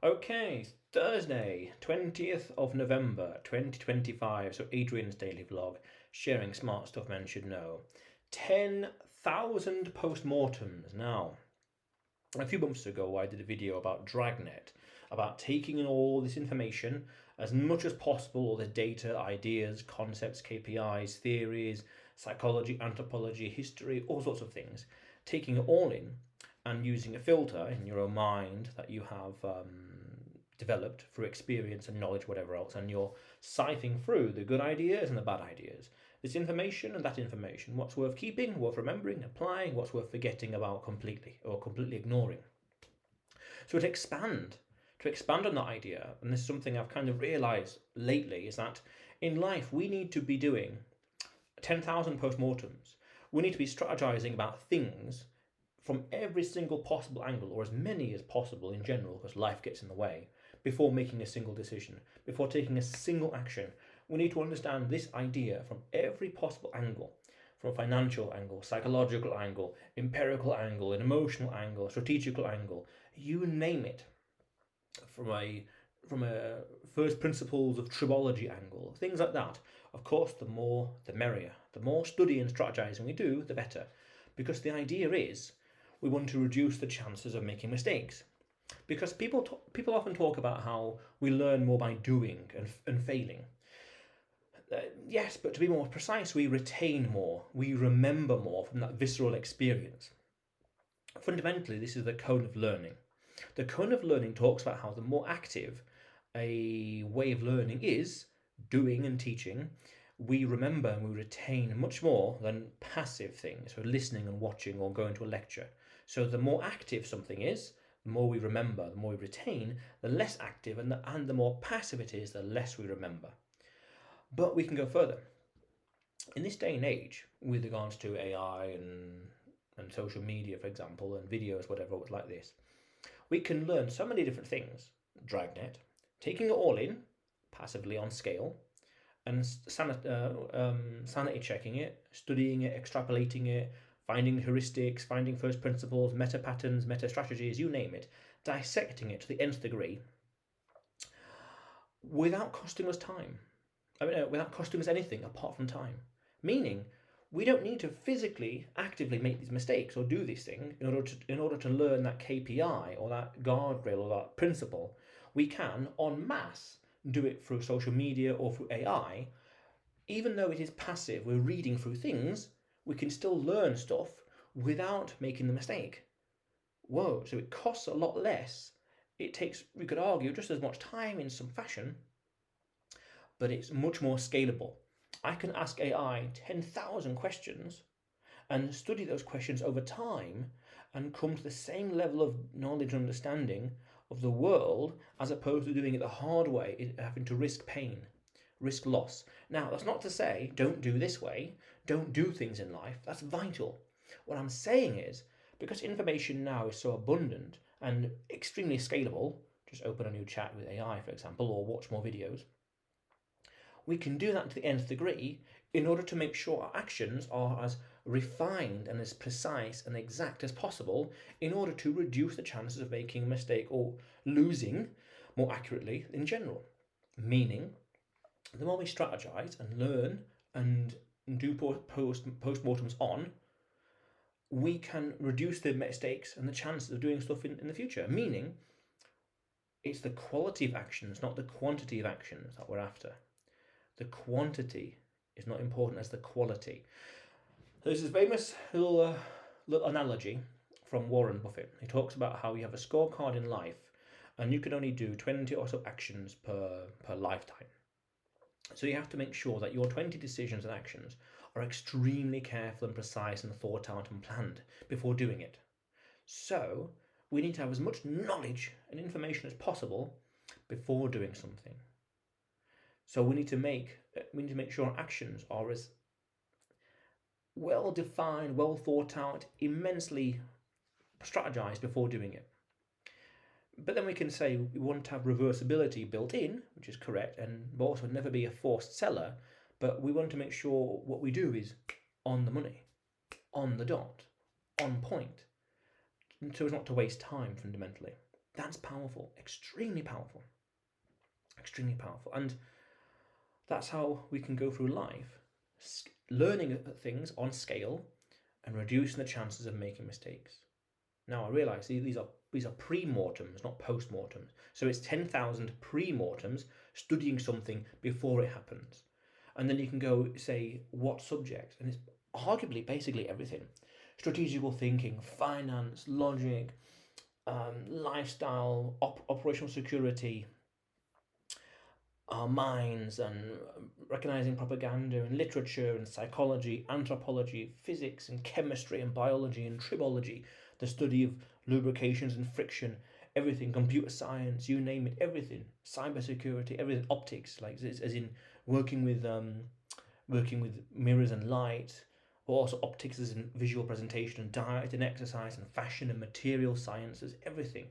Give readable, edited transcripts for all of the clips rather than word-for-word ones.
Okay, Thursday, 20th of November 2025. So, Adrian's daily vlog, sharing smart stuff men should know. 10,000 postmortems. Now, a few months ago, I did a video about Dragnet, about taking in all this information, as much as possible, all the data, ideas, concepts, KPIs, theories, psychology, anthropology, history, all sorts of things, taking it all in and using a filter in your own mind that you have developed through experience and knowledge, whatever else, and you're siphoning through the good ideas and the bad ideas. This information and that information, what's worth keeping, worth remembering, applying, what's worth forgetting about completely or completely ignoring. So to expand on that idea, and this is something I've kind of realized lately, is that in life we need to be doing 10,000 postmortems. We need to be strategizing about things from every single possible angle, or as many as possible in general, because life gets in the way, before making a single decision, before taking a single action. We need to understand this idea from every possible angle, from a financial angle, psychological angle, empirical angle, an emotional angle, strategical angle, you name it. From a first principles of tribology angle, things like that. Of course, the more the merrier. The more study and strategizing we do, the better. Because the idea is we want to reduce the chances of making mistakes. Because people often talk about how we learn more by doing and failing. Yes, but to be more precise, we retain more, we remember more from that visceral experience. Fundamentally, this is the cone of learning. The cone of learning talks about how the more active a way of learning is, doing and teaching, we remember and we retain much more than passive things, so listening and watching or going to a lecture. So the more active something is, the more we remember, the more we retain, the less active and the more passive it is, the less we remember. But we can go further. In this day and age, with regards to AI and social media, for example, and videos, whatever, like this, we can learn so many different things. Dragnet, taking it all in, passively on scale, and sanity checking it, studying it, extrapolating it, finding heuristics, finding first principles, meta patterns, meta strategies, you name it, dissecting it to the nth degree, without costing us time. Without costing us anything apart from time. Meaning, we don't need to physically, actively make these mistakes or do this thing in order to learn that KPI or that guardrail or that principle. We can, en masse, do it through social media or through AI. Even though it is passive, we're reading through things, we can still learn stuff without making the mistake. Whoa, so it costs a lot less. It takes, we could argue, just as much time in some fashion, but it's much more scalable. I can ask AI 10,000 questions and study those questions over time and come to the same level of knowledge and understanding of the world as opposed to doing it the hard way, having to risk pain, risk loss. Now, that's not to say don't do this way, don't do things in life. That's vital. What I'm saying is, because information now is so abundant and extremely scalable, just open a new chat with AI, for example, or watch more videos, we can do that to the nth degree in order to make sure our actions are as refined and as precise and exact as possible in order to reduce the chances of making a mistake or losing, more accurately, in general. Meaning, the more we strategize and learn and do postmortems on, we can reduce the mistakes and the chances of doing stuff in the future. Meaning, it's the quality of actions, not the quantity of actions that we're after. The quantity is not important as the quality. There's this famous little analogy from Warren Buffett. He talks about how you have a scorecard in life and you can only do 20 or so actions per lifetime. So you have to make sure that your 20 decisions and actions are extremely careful and precise and thought out and planned before doing it. So we need to have as much knowledge and information as possible before doing something. So we need to make sure our actions are as well defined, well thought out, immensely strategized before doing it. But then we can say we want to have reversibility built in, which is correct, and also never be a forced seller, but we want to make sure what we do is on the money, on the dot, on point, so as not to waste time fundamentally. That's powerful, extremely powerful, extremely powerful. And that's how we can go through life, learning things on scale and reducing the chances of making mistakes. Now I realise these are pre-mortems, not post-mortems. So it's 10,000 pre-mortems studying something before it happens. And then you can go say what subject, and it's arguably basically everything. Strategical thinking, finance, logic, lifestyle, operational security, our minds, and recognizing propaganda, and literature, and psychology, anthropology, physics, and chemistry, and biology, and tribology, the study of lubrications and friction, everything, computer science, you name it, everything, cybersecurity, everything, optics, like as in working with mirrors and light, or also optics as in visual presentation, and diet and exercise, and fashion and material sciences, everything.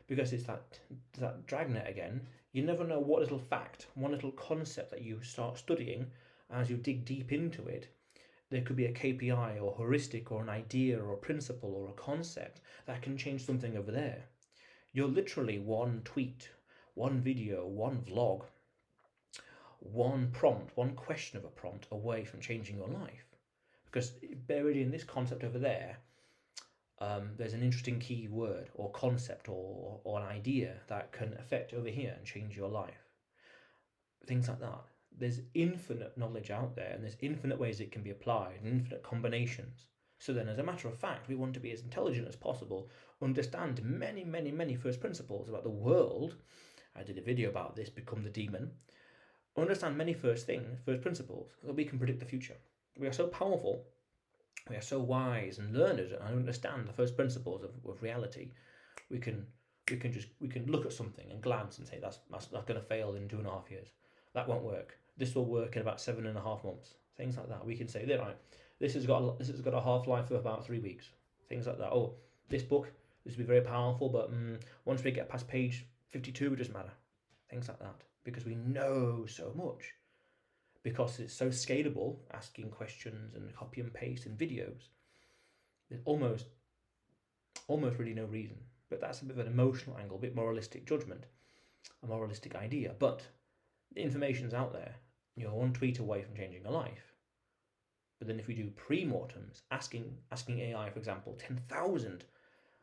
Because it's that dragnet again. You never know what little fact, one little concept that you start studying, as you dig deep into it, there could be a KPI or heuristic or an idea or a principle or a concept that can change something over there. You're literally one tweet, one video, one vlog, one prompt, one question of a prompt away from changing your life. Because buried in this concept over there, there's an interesting key word or concept or an idea that can affect over here and change your life. Things like that. There's infinite knowledge out there, and there's infinite ways it can be applied, and infinite combinations. So then, as a matter of fact, we want to be as intelligent as possible, understand many, many, many first principles about the world. I did a video about this, Become the Demon. Understand many first principles, so that we can predict the future. We are so powerful, we are so wise and learned, and understand the first principles of reality. We can look at something and glance and say that's going to fail in 2.5 years. That won't work. This will work in about 7.5 months. Things like that. We can say, right, this has got a half-life of about 3 weeks. Things like that. Oh, this book, this will be very powerful, but once we get past page 52, it doesn't matter. Things like that, because we know so much. Because it's so scalable, asking questions and copy and paste in videos, there's almost really no reason. But that's a bit of an emotional angle, a bit moralistic judgment, a moralistic idea. But the information's out there. You're one tweet away from changing your life. But then if we do pre-mortems, asking AI, for example, 10,000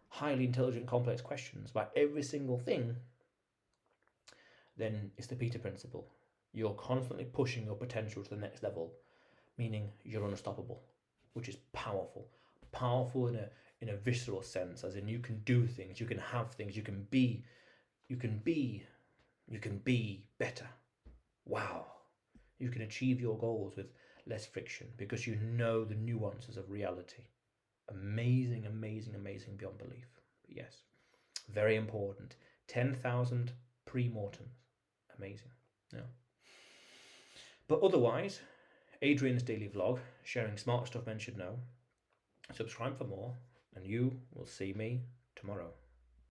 highly intelligent, complex questions about every single thing, then it's the Peter principle. You're constantly pushing your potential to the next level, meaning you're unstoppable, which is powerful. Powerful in a visceral sense, as in you can do things, you can have things, you can be better. Wow. You can achieve your goals with less friction because you know the nuances of reality. Amazing, amazing, amazing beyond belief. But yes, very important. 10,000 pre-mortems. Amazing. Yeah. But otherwise, Adrian's daily vlog, sharing smart stuff men should know. Subscribe for more, and you will see me tomorrow.